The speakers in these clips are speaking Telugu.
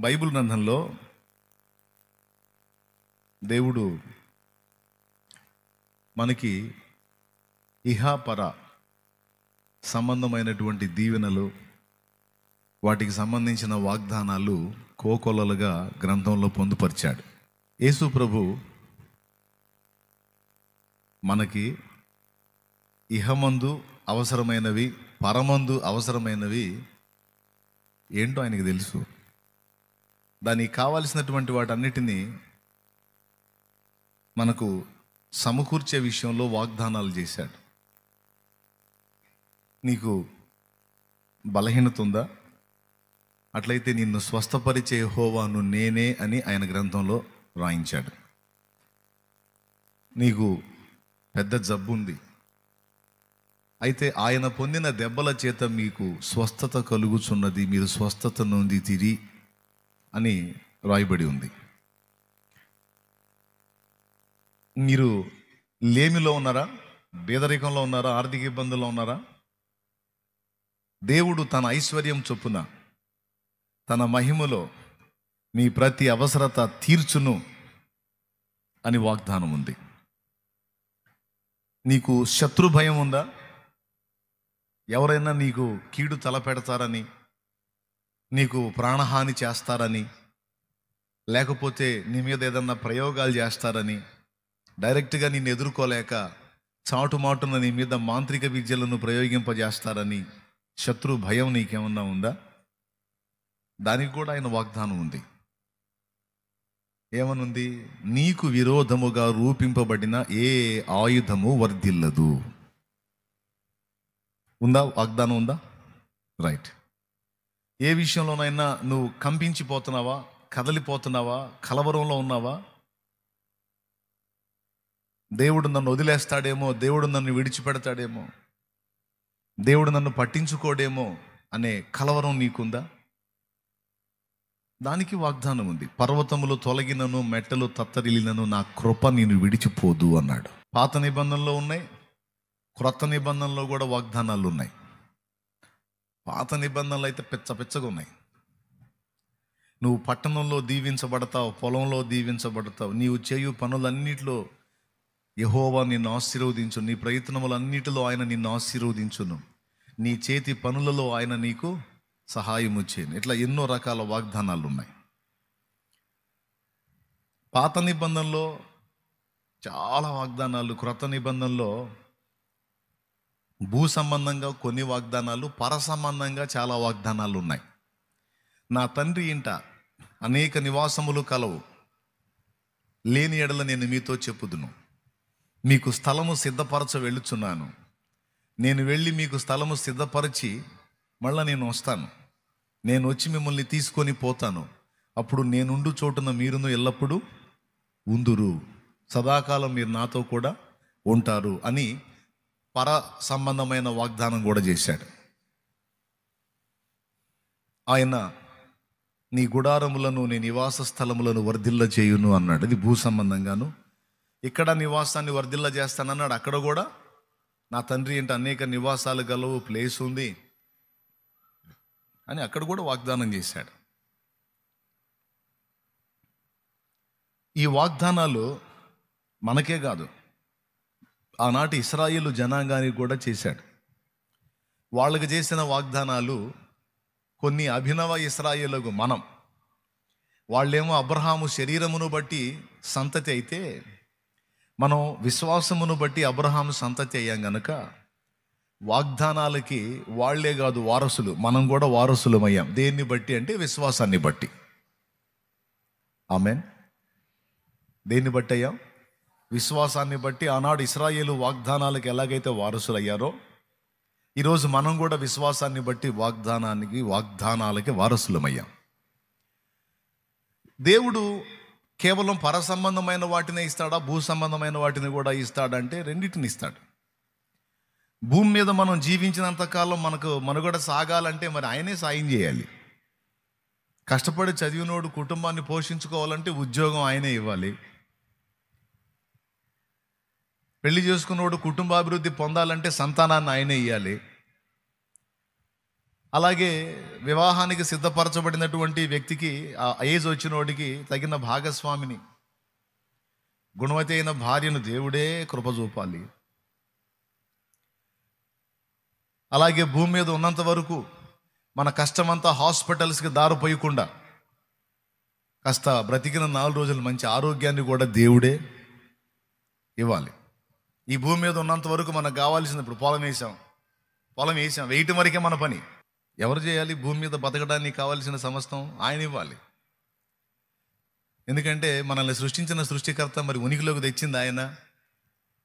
బైబిల్ గ్రంథంలో దేవుడు మనకి ఇహపర సంబంధమైనటువంటి దీవెనలు, వాటికి సంబంధించిన వాగ్దానాలు కోకొల్లలుగా గ్రంథంలో పొందుపరిచాడు. యేసు ప్రభు మనకి ఇహమందు అవసరమైనవి, పరమందు అవసరమైనవి ఏంటో ఆయనకి తెలుసు. దానికి కావలసినటువంటి వాటన్నిటినీ మనకు సమకూర్చే విషయంలో వాగ్దానాలు చేశాడు. నీకు బలహీనత ఉందా? అట్లయితే నిన్ను స్వస్థపరిచే యెహోవాను నేనే అని ఆయన గ్రంథంలో రాయించాడు. నీకు పెద్ద జబ్బు ఉంది, అయితే ఆయన పొందిన దెబ్బల చేత మీకు స్వస్థత కలుగుచున్నది, మీరు స్వస్థత నుండి తిరిగి అని రాయబడి ఉంది. మీరు లేమిలో ఉన్నారా? పేదరికంలో ఉన్నారా? ఆర్థిక ఇబ్బందుల్లో ఉన్నారా? దేవుడు తన ఐశ్వర్యం చొప్పున తన మహిమలో మీ ప్రతి అవసరత తీర్చును అని వాగ్దానం ఉంది. నీకు శత్రు భయం ఉందా? ఎవరైనా నీకు కీడు తలపెడతారని, నీకు ప్రాణహాని చేస్తారని, లేకపోతే నీ మీద ఏదన్నా ప్రయోగాలు చేస్తారని, డైరెక్ట్గా నిన్ను ఎదుర్కోలేక చాటుమాటున నీ మీద మాంత్రిక విద్యలను ప్రయోగింపజేస్తారని శత్రు భయం నీకేమన్నా ఉందా? దానికి కూడా ఆయన వాగ్దానం ఉంది. ఏమనుంది? నీకు విరోధముగా రూపింపబడిన ఏ ఆయుధము వర్ధిల్లదు. ఉందా? వాగ్దానం ఉందా? రైట్. ఏ విషయంలోనైనా నువ్వు కంపించిపోతున్నావా? కదలిపోతున్నావా? కలవరంలో ఉన్నావా? దేవుడు నన్ను వదిలేస్తాడేమో, దేవుడు నన్ను విడిచిపెడతాడేమో, దేవుడు నన్ను పట్టించుకోడేమో అనే కలవరం నీకుందా? దానికి వాగ్దానం ఉంది. పర్వతములు తొలగినను, మెట్టలు తత్తరిల్లినను నా కృప నేను విడిచిపోదు అన్నాడు. పాత నిబంధనలో ఉన్నాయి, క్రొత్త నిబంధనలో కూడా వాగ్దానాలు ఉన్నాయి. పాత నిబంధనలు అయితే పిచ్చగా ఉన్నాయి. నువ్వు పట్టణంలో దీవించబడతావు, పొలంలో దీవించబడతావు, నీవు చేయు పనులన్నిటిలో యెహోవా నిన్ను ఆశీర్వదించు, నీ ప్రయత్నములన్నిటిలో ఆయన నిన్ను ఆశీర్వదించును, నీ చేతి పనులలో ఆయన నీకు సహాయము చేయను. ఇట్లా ఎన్నో రకాల వాగ్దానాలు ఉన్నాయి. పాత నిబంధనలో చాలా వాగ్దానాలు, క్రొత్త నిబంధనలో భూ సంబంధంగా కొన్ని వాగ్దానాలు, పర సంబంధంగా చాలా వాగ్దానాలు ఉన్నాయి. నా తండ్రి ఇంట అనేక నివాసములు కలవు, లేని ఎడల నేను మీతో చెప్పుదును, మీకు స్థలము సిద్ధపరచ వెళ్ళుచున్నాను, నేను వెళ్ళి మీకు స్థలము సిద్ధపరిచి మళ్ళా నేను వస్తాను, నేను వచ్చి మిమ్మల్ని తీసుకొని పోతాను, అప్పుడు నేనుండు చోటున మీరును ఎల్లప్పుడూ ఉందురు, సదాకాలం మీరు నాతో కూడా ఉంటారు అని పర సంబంధమైన వాగ్దానం కూడా చేశాడు. ఆయన నీ గుడారములను, నీ నివాస స్థలములను వర్ధిల్ల చేయును అన్నాడు. అది భూ సంబంధంగాను. ఇక్కడ నివాసాన్ని వర్ధిల్ల చేస్తానన్నాడు. అక్కడ కూడా నా తండ్రి ఏంటి అనేక నివాసాలు గలవు, ప్లేస్ ఉంది అని అక్కడ కూడా వాగ్దానం చేశాడు. ఈ వాగ్దానాలు మనకే కాదు, ఆనాటి ఇశ్రాయేలు జనాంగానికి కూడా చేశాడు. వాళ్ళకి చేసిన వాగ్దానాలు కొన్ని అభినవ ఇశ్రాయేలుకు మనం, వాళ్ళేమో అబ్రహాము శరీరమును బట్టి సంతతి అయితే, మనం విశ్వాసమును బట్టి అబ్రహాము సంతతి అయ్యాం గనుక వాగ్దానాలకి వాళ్లే కాదు వారసులు, మనం కూడా వారసులమయ్యాం. దేన్ని బట్టి అంటే విశ్వాసాన్ని బట్టి. ఆమేన్. దేన్ని బట్టి అయ్యాం? విశ్వాసాన్ని బట్టి. ఆనాడు ఇశ్రాయేలు వాగ్దానాలకు ఎలాగైతే వారసులయ్యారో, ఈరోజు మనం కూడా విశ్వాసాన్ని బట్టి వాగ్దానాలకి వారసులమయ్యాం. దేవుడు కేవలం పర సంబంధమైన వాటినే ఇస్తాడా, భూ సంబంధమైన వాటిని కూడా ఇస్తాడంటే రెండింటిని ఇస్తాడు. భూమి మీద మనం జీవించినంత కాలం మనకు మనుగడ సాగాలంటే మరి ఆయనే సాయం చేయాలి. కష్టపడి చదివినోడు కుటుంబాన్ని పోషించుకోవాలంటే ఉద్యోగం ఆయనే ఇవ్వాలి. పెళ్లి చేసుకున్నోడు కుటుంబాభివృద్ధి పొందాలంటే సంతానాన్ని ఆయనే ఇవ్వాలి. అలాగే వివాహానికి సిద్ధపరచబడినటువంటి వ్యక్తికి, ఆ ఏజ్ వచ్చిన వాడికి తగిన భాగస్వామిని, గుణవతి అయిన భార్యను దేవుడే కృప చూపాలి. అలాగే భూమి మీద ఉన్నంత వరకు మన కష్టమంతా హాస్పిటల్స్కి దారిపోయకుండా కాస్త బ్రతికిన 4 రోజులు మంచి ఆరోగ్యాన్ని కూడా దేవుడే ఇవ్వాలి. ఈ భూమి మీద ఉన్నంత వరకు మనకు కావాల్సింది, ఇప్పుడు పొలం వేసాం, వేయటం వరకే మన పని. ఎవరు చేయాలి? భూమి మీద బతకడానికి కావాల్సిన సమస్తం ఆయన ఇవ్వాలి. ఎందుకంటే మనల్ని సృష్టించిన సృష్టికర్త, మరి ఉనికిలోకి తెచ్చింది ఆయన.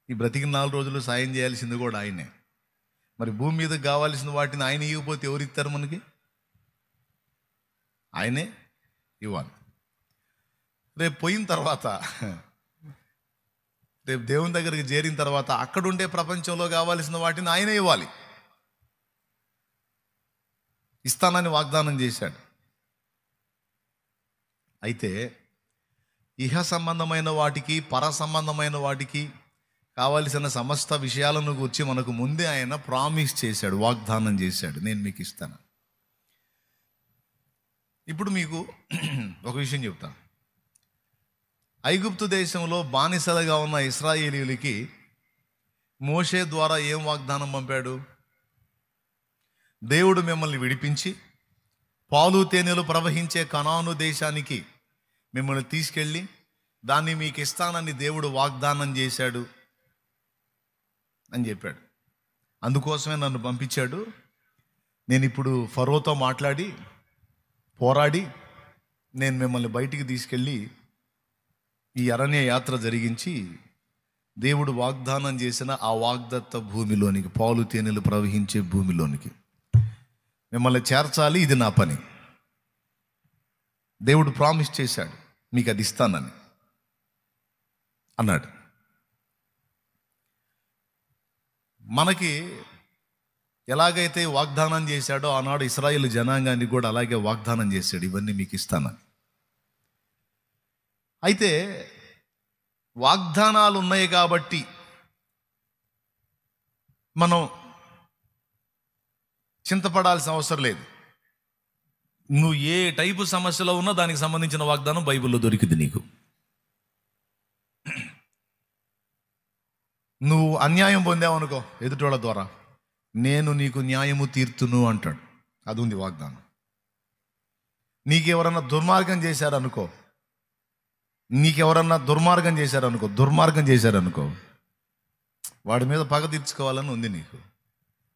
ఈ బ్రతికిన 4 రోజులు సాయం చేయాల్సింది కూడా ఆయనే. మరి భూమి మీద కావాల్సిన వాటిని ఆయన ఇవ్వకపోతే ఎవరు ఇస్తారు మనకి? ఆయనే ఇవ్వాలి. రేపు పోయిన తర్వాత, రేపు దేవుని దగ్గరికి చేరిన తర్వాత అక్కడుండే ప్రపంచంలో కావాల్సిన వాటిని ఆయనే ఇవ్వాలి. ఇస్తానని వాగ్దానం చేశాడు. అయితే ఇహ సంబంధమైన వాటికి, పర సంబంధమైన వాటికి కావలసిన సమస్త విషయాలను గురించి మనకు ముందే ఆయన ప్రామిస్ చేశాడు, వాగ్దానం చేశాడు, నేను మీకు ఇస్తాను. ఇప్పుడు మీకు ఒక విషయం చెప్తాను. ఐగుప్తు దేశంలో బానిసలుగా ఉన్న ఇశ్రాయేలీయులకి మోషే ద్వారా ఏం వాగ్దానం పంపాడు? దేవుడు మిమ్మల్ని విడిపించి పాలు తేనెలు ప్రవహించే కనాను దేశానికి మిమ్మల్ని తీసుకెళ్ళి దాన్ని మీకు ఇస్తానని దేవుడు వాగ్దానం చేశాడు అని చెప్పాడు. అందుకోసమే నన్ను పంపించాడు. నేను ఇప్పుడు ఫరోతో మాట్లాడి, పోరాడి, నేను మిమ్మల్ని బయటికి తీసుకెళ్ళి ఈ అరణ్య యాత్ర జరిగించి దేవుడు వాగ్దానం చేసిన ఆ వాగ్దత్త భూమిలోనికి, పాలు తేనెలు ప్రవహించే భూమిలోనికి మిమ్మల్ని చేర్చాలి. ఇది నా పని. దేవుడు ప్రామిస్ చేశాడు, మీకు అది ఇస్తానని అన్నాడు. మనకి ఎలాగైతే వాగ్దానం చేశాడో ఆనాడు ఇశ్రాయేలు జనాంగానికి కూడా అలాగే వాగ్దానం చేశాడు, ఇవన్నీ మీకు ఇస్తానని. అయితే వాగ్దానాలు ఉన్నాయి కాబట్టి మనం చింతపడాల్సిన అవసరం లేదు. నువ్వు ఏ టైపు సమస్యలో ఉన్నా దానికి సంబంధించిన వాగ్దానం బైబిల్లో దొరికింది నీకు. నువ్వు అన్యాయం పొందావనుకో ఎదుటోళ్ళ ద్వారా, నేను నీకు న్యాయము తీర్తును అంటాడు. అది ఉంది వాగ్దానం. నీకెవరన్నా దుర్మార్గం చేశారనుకో, దుర్మార్గం చేశారనుకో, వాడి మీద పగ తీర్చుకోవాలని ఉంది నీకు.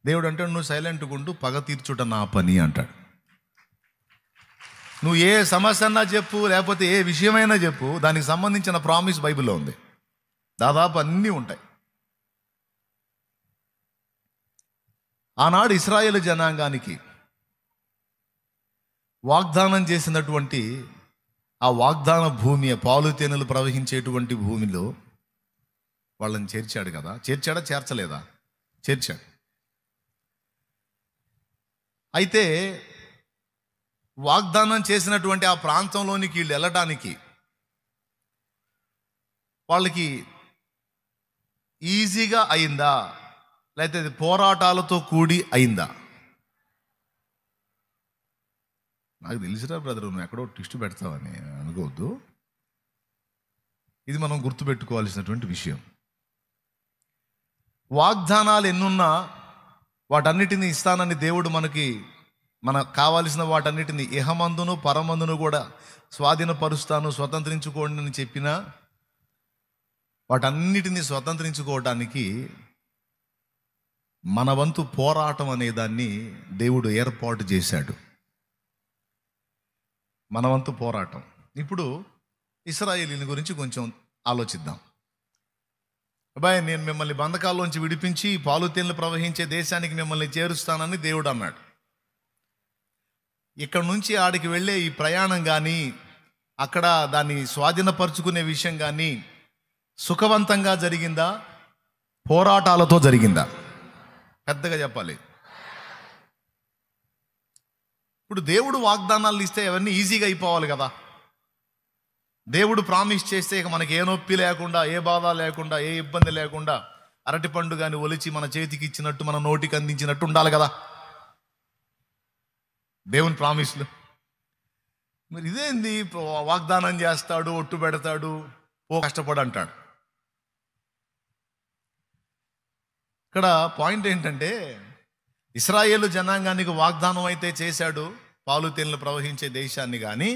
దేవుడు అంటాడు, నువ్వు సైలెంట్గా ఉండు, పగ తీర్చుట నా పని అంటాడు. నువ్వు ఏ సమస్య అన్నా చెప్పు, లేకపోతే ఏ విషయమైనా చెప్పు, దానికి సంబంధించిన ప్రామిస్ బైబిల్లో ఉంది. దాదాపు అన్నీ ఉంటాయి. ఆనాడు ఇశ్రాయేలు జనాంగానికి వాగ్దానం చేసినటువంటి ఆ వాగ్దాన భూమి, పాలు తేనెలు ప్రవహించేటువంటి భూమిలో వాళ్ళని చేర్చాడు కదా. చేర్చాడా, చేర్చలేదా? చేర్చాడు. అయితే వాగ్దానం చేసినటువంటి ఆ ప్రాంతంలోనికి వీళ్ళు వెళ్ళడానికి వాళ్ళకి ఈజీగా అయిందా, లేకపోతే పోరాటాలతో కూడి అయిందా? నాకు తెలిసిరా బ్రదర్, నువ్వు ఎక్కడో ట్విస్ట్ పెడతావని అనుకోవద్దు. ఇది మనం గుర్తుపెట్టుకోవాల్సినటువంటి విషయం. వాగ్దానాలు ఎన్నున్నా వాటన్నిటిని ఇస్తానని దేవుడు మనకు కావాల్సిన వాటన్నిటిని ఇహమందును పరమందును కూడా స్వాధీనపరుస్తాను, స్వతంత్రించుకోండి అని చెప్పినా వాటన్నిటిని స్వతంత్రించుకోవడానికి మన వంతు పోరాటం అనేదాన్ని దేవుడు ఏర్పాటు చేశాడు. మన వంతు పోరాటం. ఇప్పుడు ఇశ్రాయేలీయుల గురించి కొంచెం ఆలోచిద్దాం. అబ్బాయి, నేను మిమ్మల్ని బంధకాల్లోంచి విడిపించి పాలు తేనెలు ప్రవహించే దేశానికి మిమ్మల్ని చేరుస్తానని దేవుడు అన్నాడు. ఇక్కడ నుంచి ఆడికి వెళ్ళే ఈ ప్రయాణం కానీ, అక్కడ దాన్ని స్వాధీనపరుచుకునే విషయం కానీ సుఖవంతంగా జరిగిందా, పోరాటాలతో జరిగిందా? పెద్దగా చెప్పాలి. ఇప్పుడు దేవుడు వాగ్దానాలు ఇస్తే అవన్నీ ఈజీగా అయిపోవాలి కదా. దేవుడు ప్రామిస్ చేస్తే ఇక మనకి ఏ నొప్పి లేకుండా, ఏ బాధ లేకుండా, ఏ ఇబ్బంది లేకుండా అరటిపండు కానీ ఒలిచి మన చేతికి ఇచ్చినట్టు, మన నోటికి అందించినట్టు ఉండాలి కదా. దేవుని ప్రామిస్లు. మరి ఇదేంది, వాగ్దానం చేస్తాడు, ఒట్టు పెడతాడు, ఓ కష్టపడు అంటాడు. ఇక్కడ పాయింట్ ఏంటంటే, ఇశ్రాయేలు జనాంగానికి వాగ్దానం అయితే చేశాడు, పాలు తేనెలు ప్రవహించే దేశాన్ని, కానీ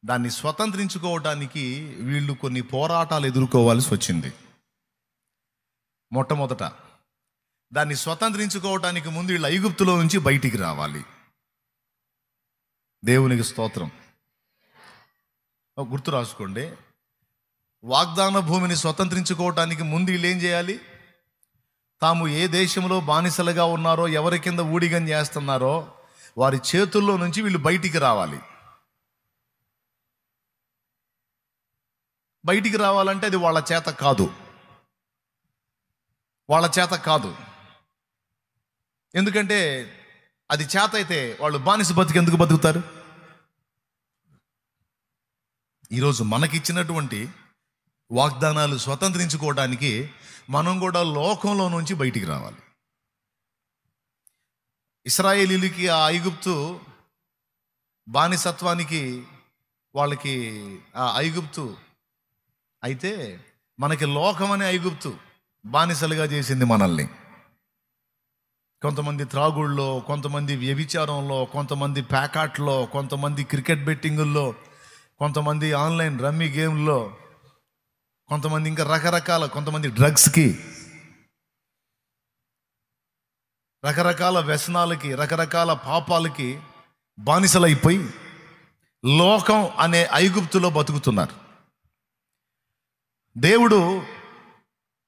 దాన్ని స్వతంత్రించుకోవటానికి వీళ్ళు కొన్ని పోరాటాలు ఎదుర్కోవాల్సి వచ్చింది. మొట్టమొదట దాన్ని స్వతంత్రించుకోవటానికి ముందు వీళ్ళు ఐగుప్తులో నుంచి బయటికి రావాలి. దేవునికి స్తోత్రం. గుర్తు రాసుకోండి, వాగ్దాన భూమిని స్వతంత్రించుకోవటానికి ముందు వీళ్ళు ఏం చేయాలి? తాము ఏ దేశంలో బానిసలుగా ఉన్నారో, ఎవరి కింద ఊడిగం చేస్తున్నారో వారి చేతుల్లో నుంచి వీళ్ళు బయటికి రావాలి. బయటికి రావాలంటే అది వాళ్ళ చేత కాదు, వాళ్ళ చేత కాదు. ఎందుకంటే అది చేత అయితే వాళ్ళు బానిస బతికెందుకు బతుకుతారు? ఈరోజు మనకిచ్చినటువంటి వాగ్దానాలు స్వతంత్రించుకోవడానికి మనం కూడా లోకంలో నుంచి బయటికి రావాలి. ఇశ్రాయేలీలకి ఆ ఐగుప్తు బానిసత్వానికి, వాళ్ళకి ఆ ఐగుప్తు అయితే, మనకి లోకం అనే ఐగుప్తు బానిసలుగా చేసింది మనల్ని. కొంతమంది త్రాగుళ్ళలో, కొంతమంది వ్యభిచారంలో, కొంతమంది ప్యాకాట్లో, కొంతమంది క్రికెట్ బెట్టింగుల్లో, కొంతమంది ఆన్లైన్ రమ్మీ గేమ్లో, కొంతమంది ఇంకా రకరకాల, కొంతమంది డ్రగ్స్కి, రకరకాల వ్యసనాలకి, రకరకాల పాపాలకి బానిసలైపోయి లోకం అనే ఐగుప్తులో బతుకుతున్నారు. దేవుడు,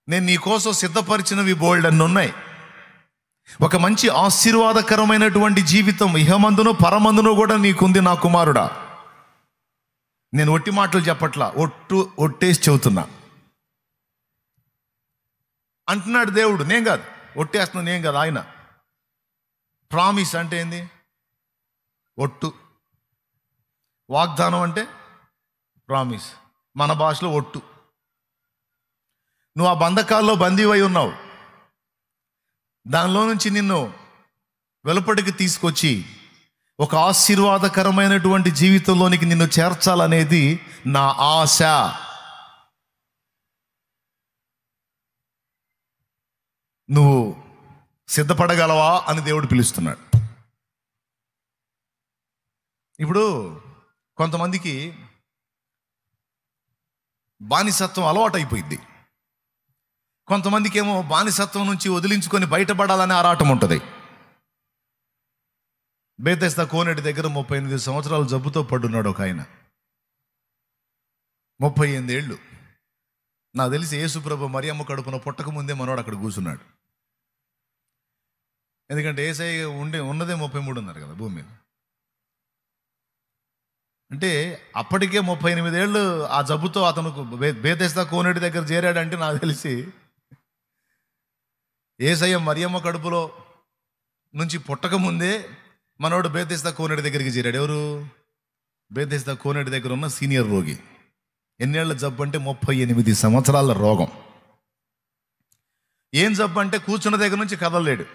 నేను నీ కోసం సిద్ధపరిచినవి బోల్డ్ అన్ని ఉన్నాయి. ఒక మంచి ఆశీర్వాదకరమైనటువంటి జీవితం ఇహమందును పరమందును కూడా నీకుంది నా కుమారుడా. నేను ఒట్టి మాటలు చెప్పట్లా, ఒట్టేసి చెబుతున్నా అంటున్నాడు దేవుడు. నేను కాదు, ఒట్టేస్తున్నా నేను కాదు, ఆయన. ప్రామిస్ అంటే ఏంది? ఒట్టు. వాగ్దానం అంటే ప్రామిస్, మన భాషలో ఒట్టు. నువ్వు ఆ బంధకాల్లో బందీవై ఉన్నావు, దానిలో నుంచి నిన్ను వెలుపటికి తీసుకొచ్చి ఒక ఆశీర్వాదకరమైనటువంటి జీవితంలోనికి నిన్ను చేర్చాలనేది నా ఆశ. నువ్వు సిద్ధపడగలవా అని దేవుడు పిలుస్తున్నాడు. ఇప్పుడు కొంతమందికి బానిసత్వం అలవాటు అయిపోయింది, కొంతమందికి ఏమో బానిసత్వం నుంచి వదిలించుకొని బయటపడాలనే ఆరాటం ఉంటుంది. బేతెస్దా కోనేటి దగ్గర 38 సంవత్సరాలు జబ్బుతో పడున్నాడు ఒక ఆయన. 38 ఏళ్ళు. నాకు తెలిసి యేసుప్రభు మరియమ్మ కడుపున పుట్టక ముందే మనోడు అక్కడ కూర్చున్నాడు. ఎందుకంటే యేసయ్య ఉన్నదే 33 ఉన్నారు కదా భూమి మీద. అంటే అప్పటికే 38 ఏళ్ళు ఆ జబ్బుతో అతను బేతెస్దా కోనేటి దగ్గర చేరాడంటే నాకు తెలిసి యేసయ్య మరియమ్మ కడుపులో నుంచి పుట్టక ముందే మనోడు బేతెస్దా కోనేటి దగ్గరికి చేరాడు. ఎవరు? బేతెస్దా కోనేటి దగ్గర ఉన్న సీనియర్ రోగి. ఎన్నేళ్ల జబ్బు అంటే 38 సంవత్సరాల రోగం. ఏం జబ్బు అంటే కూర్చున్న దగ్గర నుంచి కదలలేడు,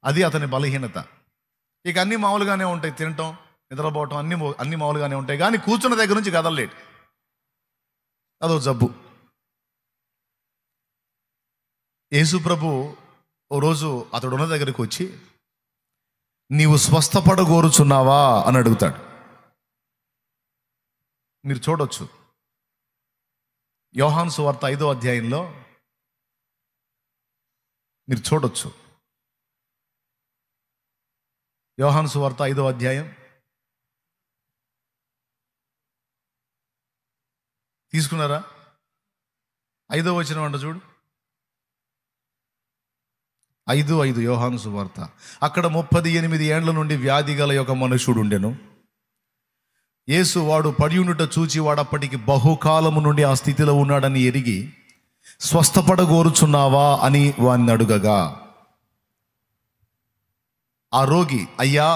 అది అతని బలహీనత. ఇక అన్ని మామూలుగానే ఉంటాయి, తినటం, నిద్రపోవటం, అన్ని మామూలుగానే ఉంటాయి, కానీ కూర్చున్న దగ్గర నుంచి కదలలేడు, అదో జబ్బు. యేసు ప్రభు ఓ రోజు అతడు ఉన్న దగ్గరికి వచ్చి, నీవు స్వస్థపడగోరుచున్నావా అని అడుగుతాడు. మీరు చూడొచ్చు యోహాను సువార్త 5వ అధ్యాయంలో, మీరు చూడొచ్చు యోహాను సువార్త 5వ అధ్యాయం తీసుకున్నారా? 5వ వచనం అంట చూడు, 5:5 యోహాను సువార్త. అక్కడ 38 ఏండ్ల నుండి వ్యాధి గల ఒక మనుషుడు ఉండెను. యేసు వాడు పడియుండుట చూచి వాడప్పటికి బహుకాలము నుండి ఆ స్థితిలో ఉన్నాడని ఎరిగి, స్వస్థపడగోరుచున్నావా అని వాడిని అడుగగా, ఆ రోగి, అయ్యా,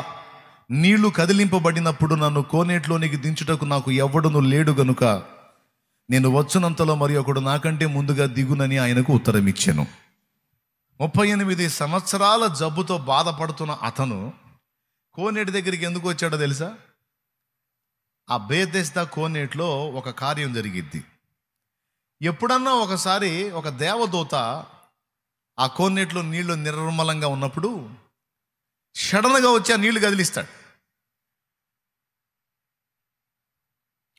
నీళ్లు కదిలింపబడినప్పుడు నన్ను కోనేట్లోనికి దించుటకు నాకు ఎవ్వడును లేడు గనుక నేను వచ్చునంతలో మరి ఒకడు నాకంటే ముందుగా దిగునని ఆయనకు ఉత్తరం ఇచ్చాను. 38 సంవత్సరాల జబ్బుతో బాధపడుతున్న అతను కోనేటి దగ్గరికి ఎందుకు వచ్చాడో తెలుసా? ఆ బేతెస్దా కోనేటిలో ఒక కార్యం జరిగిద్ది. ఎప్పుడన్నా ఒకసారి ఒక దేవదూత ఆ కోనేటిలో నీళ్లు నిర్మలంగా ఉన్నప్పుడు సడన్గా వచ్చి ఆ నీళ్లు కదిలిస్తాడు.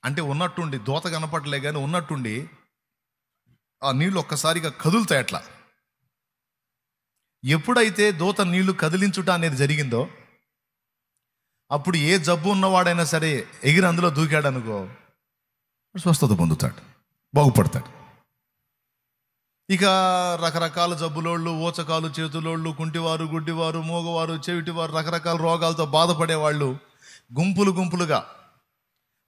అంటే ఉన్నట్టుండి, దూత కనపడలే కానీ ఉన్నట్టుండి ఆ నీళ్లు ఒక్కసారిగా కదులుతాయి. అట్లా ఎప్పుడైతే దూత నీళ్లు కదిలించుట అనేది జరిగిందో అప్పుడు ఏ జబ్బు ఉన్నవాడైనా సరే ఎగిరి అందులో దూకాడు అనుకో, స్వస్థత పొందుతాడు, బాగుపడతాడు. ఇక రకరకాల జబ్బులోళ్ళు, ఊచకాలు, చేతులోళ్ళు, కుంటివారు, గుడ్డివారు, మూగవారు, చెవిటివారు, రకరకాల రోగాలతో బాధపడేవాళ్ళు గుంపులుగా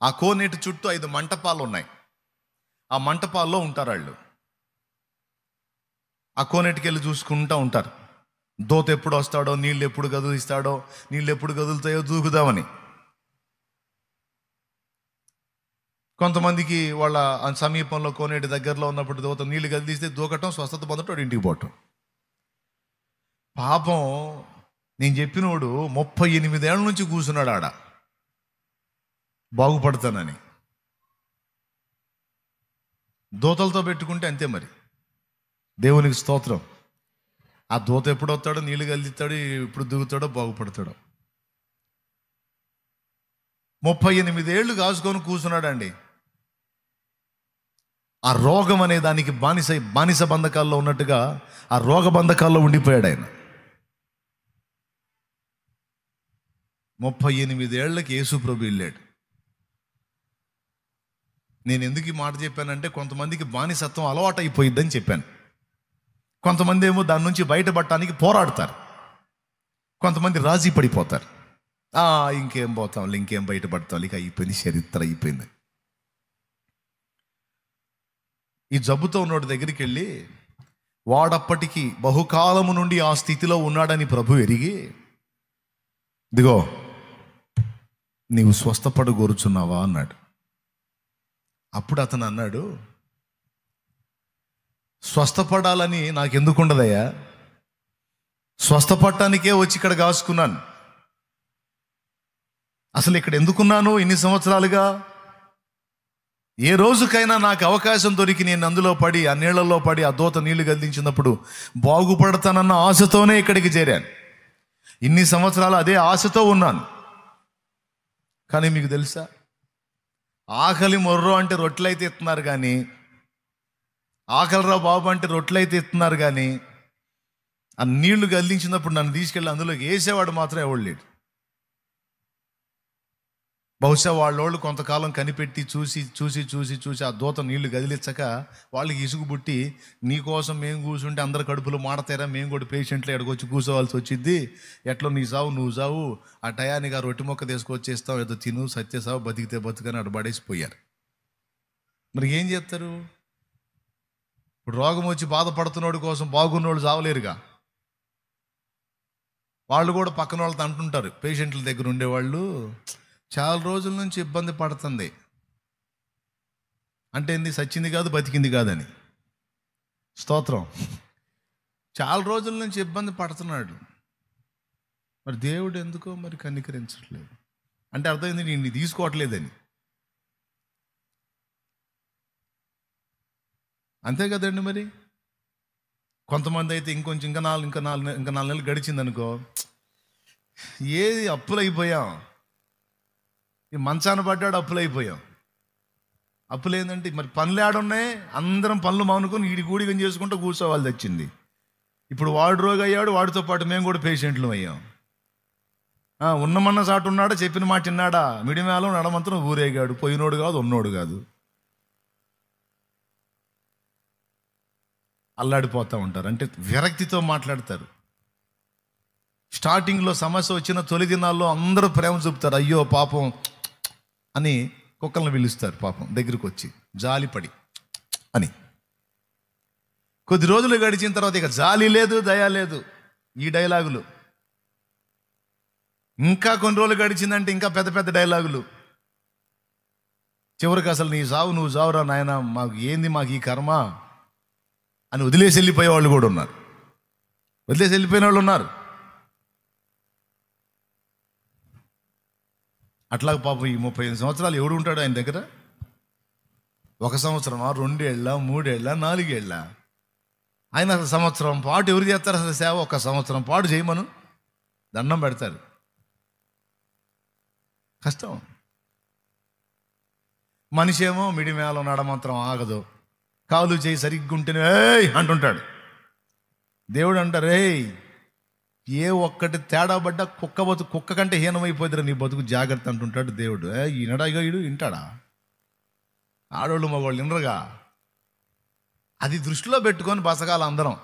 ఆ కోనేటి చుట్టూ 5 మంటపాలు ఉన్నాయి. ఆ మంటపాల్లో ఉంటారు వాళ్ళు. ఆ కోనేటికి వెళ్ళి చూసుకుంటూ ఉంటారు. దూత ఎప్పుడు వస్తాడో, నీళ్ళు ఎప్పుడు కదిలిస్తాడో, నీళ్ళు ఎప్పుడు కదులుతాయో దూకుదామని. కొంతమందికి వాళ్ళ సమీపంలో కోనేటి దగ్గరలో ఉన్నప్పుడు దూత నీళ్ళు కదిలిస్తే దూకటం, స్వస్థత పొందటం, ఇంటికి పోవటం. పాపం నేను చెప్పినోడు 38 ఏళ్ళ నుంచి కూర్చున్నాడు ఆడ బాగుపడతానని. దూతలతో పెట్టుకుంటే అంతే మరి. దేవునికి స్తోత్రం. ఆ దూత ఎప్పుడు వస్తాడో, నీళ్ళు కదిలిస్తాడు, ఎప్పుడు దిగుతాడో, బాగుపడతాడో. 38 ఏళ్ళు కాసుకొని కూర్చున్నాడండి. ఆ రోగం అనే దానికి బానిస బంధకాల్లో ఉన్నట్టుగా ఆ రోగ బంధకాల్లో ఉండిపోయాడు ఆయన. 38 ఏళ్ళకి యేసు ప్రభు వెళ్ళాడు. నేను ఎందుకు ఈ మాట చెప్పానంటే, కొంతమందికి బానిసత్వం అలవాటు అయిపోయిద్దని చెప్పాను. కొంతమంది ఏమో దాని నుంచి బయటపడటానికి పోరాడతారు, కొంతమంది రాజీ పడిపోతారు. ఇంకేం పోతాం, ఇంకేం బయటపడతాం, ఇక అయిపోయింది, చరిత్ర అయిపోయింది. ఈ జబ్బుతో ఉన్నోడి దగ్గరికి వెళ్ళి వాడప్పటికి బహుకాలము నుండి ఆ స్థితిలో ఉన్నాడని ప్రభు ఎరిగి, ఇదిగో నీవు స్వస్థపడు కోరుచున్నావా అన్నాడు. అప్పుడు అతను అన్నాడు, స్వస్థపడాలని నాకెందుకు ఉండదయ్యా, స్వస్థపడటానికే వచ్చి ఇక్కడ కాసుకున్నాను. అసలు ఇక్కడ ఎందుకున్నాను ఇన్ని సంవత్సరాలుగా? ఏ రోజుకైనా నాకు అవకాశం దొరికి నేను అందులో పడి, ఆ నీళ్లలో పడి, ఆ దూత నీళ్లు కదిలించినప్పుడు బాగుపడతానన్న ఆశతోనే ఇక్కడికి చేరాను. ఇన్ని సంవత్సరాలు అదే ఆశతో ఉన్నాను. కానీ మీకు తెలుసా, ఆకలి మొర్రో అంటే రొట్టెలైతే ఇస్తున్నారు కానీ, ఆకలిరా బాబు అంటే రొట్టెలైతే ఇస్తున్నారు కానీ, ఆ నీళ్లు కదిలించినప్పుడు నన్ను తీసుకెళ్ళి అందులోకి వేసేవాడు మాత్రం ఎవడు లేడు. బహుశా వాళ్ళోళ్ళు కొంతకాలం కనిపెట్టి చూసి ఆ దూత నీళ్లు కదిలించక వాళ్ళకి ఇసుగు పుట్టి, నీకోసం మేము కూర్చుంటే అందరు కడుపులు మాడతారా, మేము కూడా పేషెంట్లు ఎక్కడికి వచ్చి కూర్చోవాల్సి వచ్చింది, ఎట్లా నీ సావు నువ్వు సావు, ఆ టయానికి ఆ రొట్టె మొక్క తీసుకొచ్చేస్తావు, ఏదో తిను, సత్యసావు, బతికితే బతుకని అడబడేసిపోయారు. మరి ఏం చేస్తారు? ఇప్పుడు రోగం వచ్చి బాధపడుతున్నోడి కోసం బాగున్నోళ్ళు చావలేరుగా. వాళ్ళు కూడా పక్కన వాళ్ళతో అంటుంటారు, పేషెంట్ల దగ్గర ఉండేవాళ్ళు, చాలా రోజుల నుంచి ఇబ్బంది పడుతుంది అంటే ఏంది, సచ్చింది కాదు బతికింది కాదని. స్తోత్రం. చాలా రోజుల నుంచి ఇబ్బంది పడుతున్నాడు, మరి దేవుడు ఎందుకో మరి కనికరించట్లేదు అంటే అర్థమైంది, నేను తీసుకోవట్లేదని. అంతే కదండి. మరి కొంతమంది అయితే ఇంకా 4 నెలలు గడిచిందనుకో, ఏది అప్పులైపోయాం, ఈ మంచాన పడ్డాడు, అప్పులైపోయాం. అప్పులు ఏంటంటే మరి పనులు ఏడున్నాయి, అందరం పనులు మానుకొని ఈడి కూడిగం చేసుకుంటూ కూర్చోవాలి వచ్చింది. ఇప్పుడు వాడు రోగి అయ్యాడు, వాడితో పాటు మేము కూడా పేషెంట్లు అయ్యాం. ఉన్నమన్న సాటు ఉన్నాడా, చెప్పిన మాట విన్నాడా, మిడిమేళం నడమంతరం ఊరేగాడు, పోయినోడు కాదు ఉన్నోడు కాదు. అల్లాడిపోతూ ఉంటారు, అంటే విరక్తితో మాట్లాడతారు. స్టార్టింగ్లో సమస్య వచ్చిన తొలి దినాల్లో అందరూ ప్రేమ చూపుతారు, అయ్యో పాపం అని కుక్కలను పిలుస్తారు, పాపం దగ్గరికి వచ్చి జాలిపడి అని. కొద్ది రోజులు గడిచిన తర్వాత ఇక జాలి లేదు, దయ లేదు, ఈ డైలాగులు. ఇంకా కొన్ని రోజులు గడిచిందంటే ఇంకా పెద్ద పెద్ద డైలాగులు. చివరికి అసలు నీ సావు నువ్వు సావురా నాయన, మాకు ఏంది, మాకు ఈ కర్మ అని వదిలేసి వెళ్ళిపోయేవాళ్ళు కూడా ఉన్నారు. వదిలేసి వెళ్ళిపోయిన వాళ్ళు ఉన్నారు. అట్లా పాపం ఈ 35 సంవత్సరాలు ఎవడు ఉంటాడు ఆయన దగ్గర? 1 సంవత్సరమా, 2 ఏళ్ళ, 3 ఏళ్ళ, 4 ఏళ్ళ? ఆయన అసలు సంవత్సరం పాటు ఎవరు చేస్తారు అసలు సేవ? 1 సంవత్సరం పాటు చేయమను, దండం పెడతారు. కష్టం. మనిషి ఏమో మిడిమేళం నడమంత్రం ఆగదు, కాలు చేయి సరిగ్గుంటేనే ఏయ్ అంటుంటాడు. దేవుడు అంటారు, ఏయ్ ఏ ఒక్కటి తేడా పడ్డా కుక్క కంటే హీనమైపోద్దిరా నీ బతుకు, జాగ్రత్త అంటుంటాడు దేవుడు. ఈనడా ఈడు వింటాడా? ఆడోళ్ళు మగవాళ్ళు వినరుగా. అది దృష్టిలో పెట్టుకొని బసకాలు అందరం.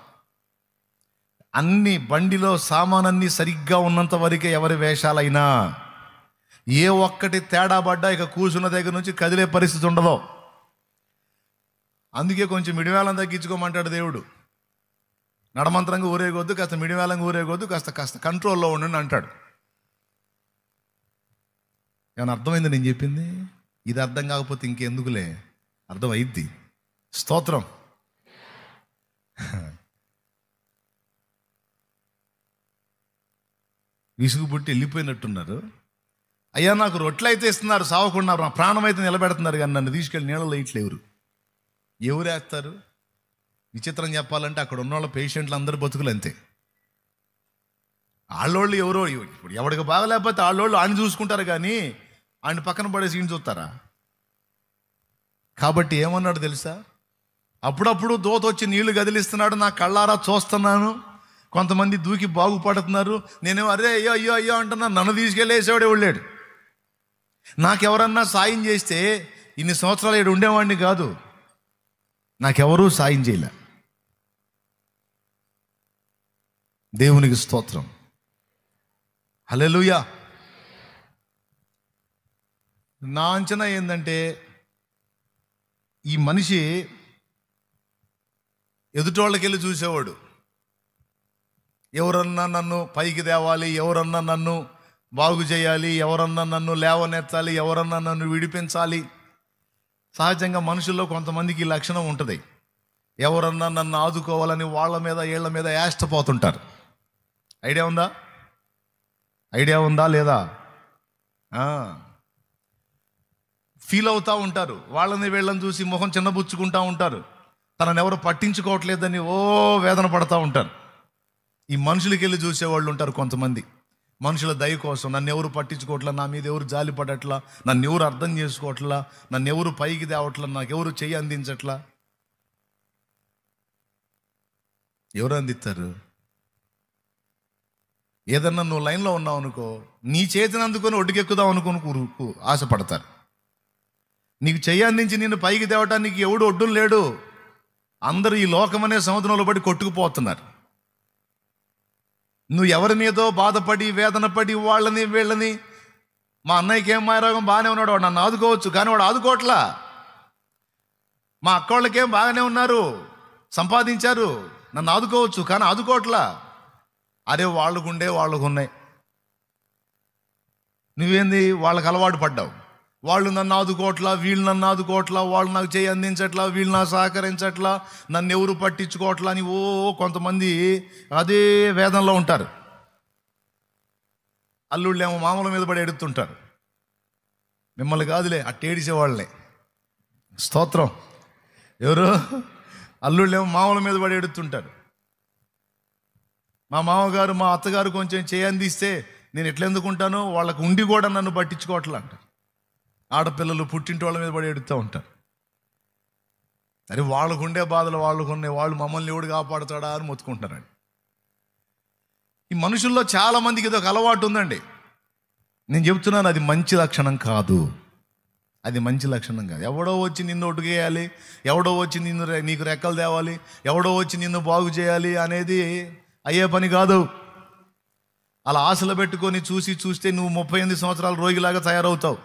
అన్ని బండిలో సామానన్నీ సరిగ్గా ఉన్నంత వరకే ఎవరి వేషాలైనా. ఏ ఒక్కటి తేడా పడ్డా ఇక కూర్చున్న దగ్గర నుంచి కదిలే పరిస్థితి ఉండదు. అందుకే కొంచెం మిడివేళం తగ్గించుకోమంటాడు దేవుడు. నడమంత్రంగా ఊరేగొద్దు, కాస్త మిడివేళంగా ఊరేగొద్దు, కాస్త కంట్రోల్లో ఉండండి అంటాడు. ఏమైనా అర్థమైంది నేను చెప్పింది? ఇది అర్థం కాకపోతే ఇంకెందుకులే, అర్థమైద్ది. స్తోత్రం. విసుగు పుట్టి వెళ్ళిపోయినట్టున్నారు. అయ్యా నాకు రొట్టెలు అయితే ఇస్తున్నారు, సావకుండా, నా ప్రాణం అయితే నిలబెడుతున్నారు, కానీ నన్ను తీసుకెళ్ళి నీళ్ళలో ఇట్లేవరు ఎవరేస్తారు? విచిత్రం చెప్పాలంటే అక్కడ ఉన్న వాళ్ళ పేషెంట్లు అందరు బతుకులు అంతే. ఆళ్ళోళ్ళు ఎవరో, ఇప్పుడు ఎవడికి బాగలేకపోతే ఆళ్ళోళ్ళు ఆయన చూసుకుంటారు, కానీ ఆయన పక్కన పడేసి ఈయన చూస్తారా? కాబట్టి ఏమన్నాడు తెలుసా? అప్పుడప్పుడు దోత వచ్చి నీళ్లు గదిలిస్తున్నాడు, నా కళ్ళారా చూస్తున్నాను. కొంతమంది దూకి బాగుపడుతున్నారు, నేనేమో అరే అయ్యో అయ్యో అయ్యో అంటున్నా. నన్ను తీసుకెళ్ళేసేవాడే వెళ్ళాడు. నాకెవరన్నా సాయం చేస్తే ఇన్ని సంవత్సరాలు ఇక్కడ ఉండేవాడిని కాదు. నాకెవరూ సాయం చేయలే. దేవునికి స్తోత్రం. హల్లెలూయా. నా అంచనా ఏంటంటే, ఈ మనిషి ఎదుటోళ్ళకి వెళ్ళి చూసేవాడు. ఎవరన్నా నన్ను పైకి తేవాలి, ఎవరన్నా నన్ను బాగు చేయాలి, ఎవరన్నా నన్ను లేవనెత్తాలి, ఎవరన్నా నన్ను విడిపించాలి. సహజంగా మనుషుల్లో కొంతమందికి ఈ లక్షణం ఉంటుంది. ఎవరన్నా నన్ను ఆదుకోవాలని వాళ్ళ మీద వీళ్ళ మీద యాష్టపోతుంటారు. ఐడియా ఉందా లేదా? ఫీల్ అవుతూ ఉంటారు. వాళ్ళని వీళ్ళని చూసి మొహం చిన్నబుచ్చుకుంటూ ఉంటారు. తనని ఎవరు పట్టించుకోవట్లేదని వేదన పడతా ఉంటారు. ఈ మనుషులకి వెళ్ళి చూసేవాళ్ళు ఉంటారు కొంతమంది. మనుషుల దయ కోసం, నన్ను ఎవరు పట్టించుకోవట్లా, నా మీద ఎవరు జాలి పడట్లా, నన్ను ఎవరు అర్థం చేసుకోవట్లా, నన్ను ఎవరు పైకి తేవట్లా, నాకెవరు చెయ్యి అందించట్లా. ఎవరు అందిస్తారు? ఏదన్నా నువ్వు లైన్లో ఉన్నావు అనుకో, నీ చేతిని అందుకొని ఒడ్డుకెక్కుదాం అనుకుని ఆశపడతారు. నీకు చెయ్యి అందించి నిన్ను పైకి తేవటానికి ఎవడు ఒడ్డు లేడు. అందరూ ఈ లోకమనే సముద్రంలో పడి కొట్టుకుపోతున్నారు. నువ్వు ఎవరి మీదో బాధపడి వేదన పడి వాళ్ళని వీళ్ళని, మా అన్నయ్యకి ఏం మాయరోగం బాగానే ఉన్నాడు, వాడు నన్ను ఆదుకోవచ్చు, కానీ వాడు ఆదుకోవట్లా. మా అక్క వాళ్ళకేం బాగానే ఉన్నారు, సంపాదించారు, నన్ను ఆదుకోవచ్చు, కానీ ఆదుకోవట్లా. అరే వాళ్ళకుండే వాళ్ళకు ఉన్నాయి. నువ్వేంది వాళ్ళకి అలవాటు పడ్డావు. వాళ్ళు నన్ను ఆదుకోవట్లా, వీళ్ళు నన్ను ఆదుకోవట్లా, వాళ్ళు నాకు చేయి అందించట్లా, వీళ్ళు నాకు సహకరించట్లా, నన్ను ఎవరు పట్టించుకోవట్లా అని కొంతమంది అదే వేదనలో ఉంటారు. అల్లుళ్ళేమో మామూలు మీద పడి ఎడుతుంటారు. మిమ్మల్ని కాదులే, అట్టేడిసే వాళ్ళే. స్తోత్రం. ఎవరు? అల్లుళ్ళేమో మామూలు మీద పడి ఎడుతుంటారు. మా మామగారు మా అత్తగారు కొంచెం చేయి అందిస్తే నేను ఎట్లెందుకుంటాను, వాళ్ళకు ఉండి కూడా నన్ను పట్టించుకోవట్లా అంటారు. ఆడపిల్లలు పుట్టింటి వాళ్ళ మీద పడి ఎడుతూ ఉంటారు. అరే వాళ్ళకు ఉండే బాధలు వాళ్ళకు ఉన్నాయి, వాళ్ళు మమ్మల్ని ఎవడు కాపాడుతాడా అని మొత్తుకుంటారండి. ఈ మనుషుల్లో చాలా మందికి ఇది ఒక అలవాటు ఉందండి. నేను చెప్తున్నాను, అది మంచి లక్షణం కాదు. అది మంచి లక్షణం కాదు. ఎవడో వచ్చి నిన్ను ఒడ్డుకేయాలి, ఎవడో వచ్చి నీకు రెక్కలు తేవాలి, ఎవడో వచ్చి నిన్ను బాగు చేయాలి అనేది అయ్యే పని కాదు. అలా ఆశలు పెట్టుకొని చూస్తే నువ్వు 38 సంవత్సరాల రోగిలాగా తయారవుతావు.